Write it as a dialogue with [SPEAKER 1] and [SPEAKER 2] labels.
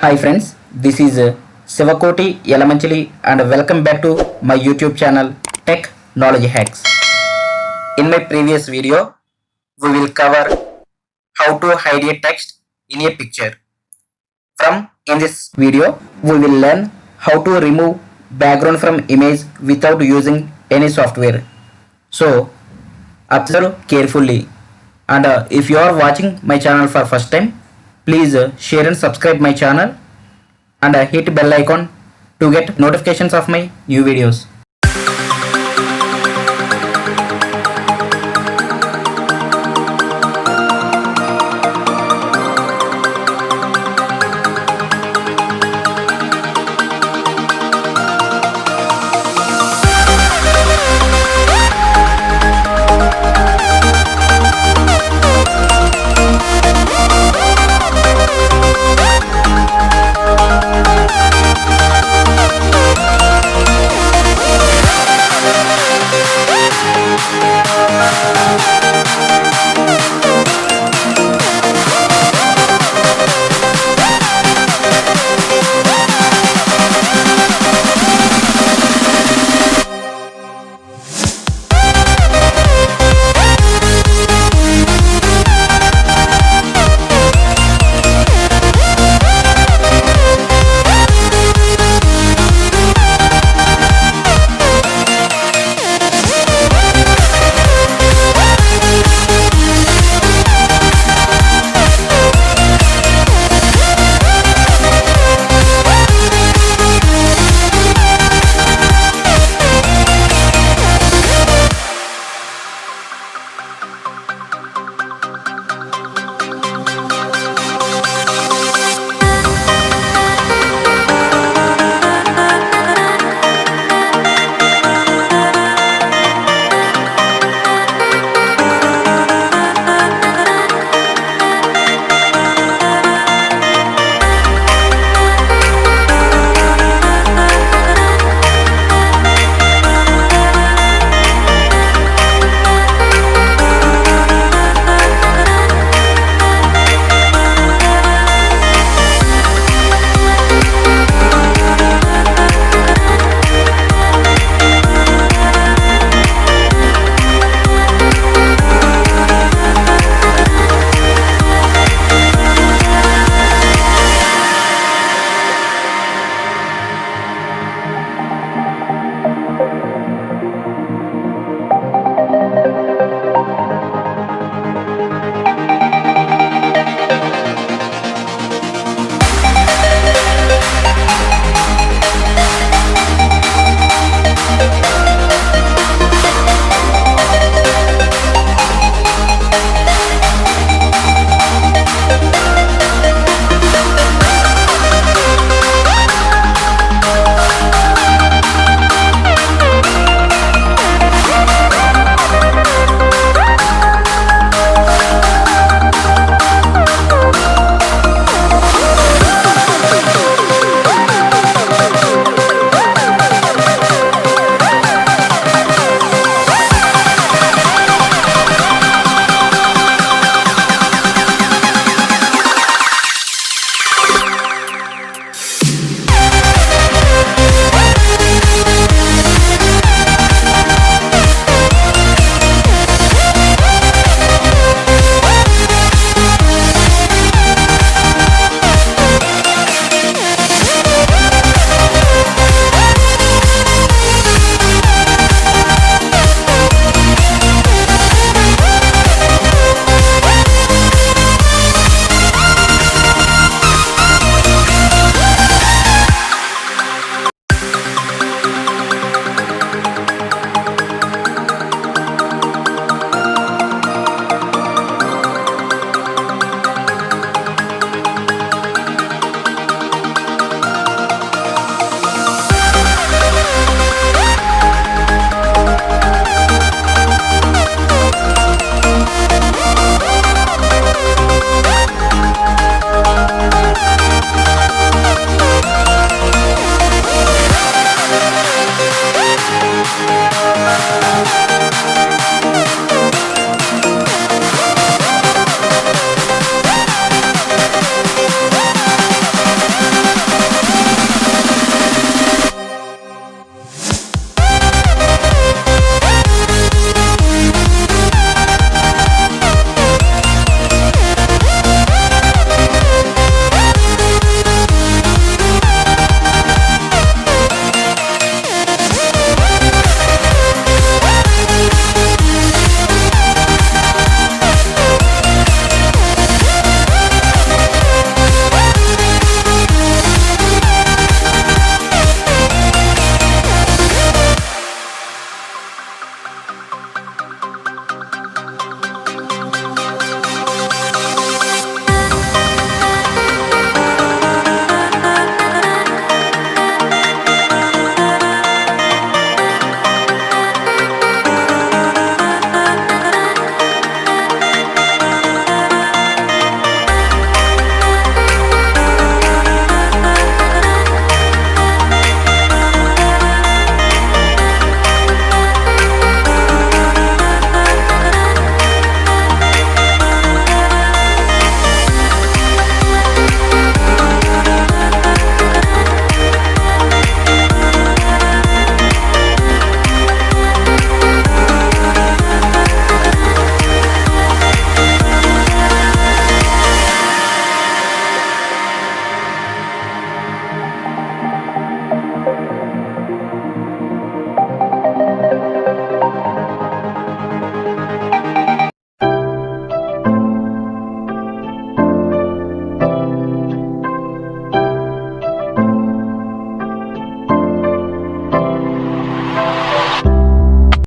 [SPEAKER 1] Hi friends, this is Sivakoti Yalamanchili and welcome back to my YouTube channel Tech Knowledge Hacks. In my previous video, we will cover how to hide a text in a picture. In this video, we will learn how to remove background from image without using any software. So, observe carefully. And if you are watching my channel for first time, please share and subscribe my channel and hit bell icon to get notifications of my new videos.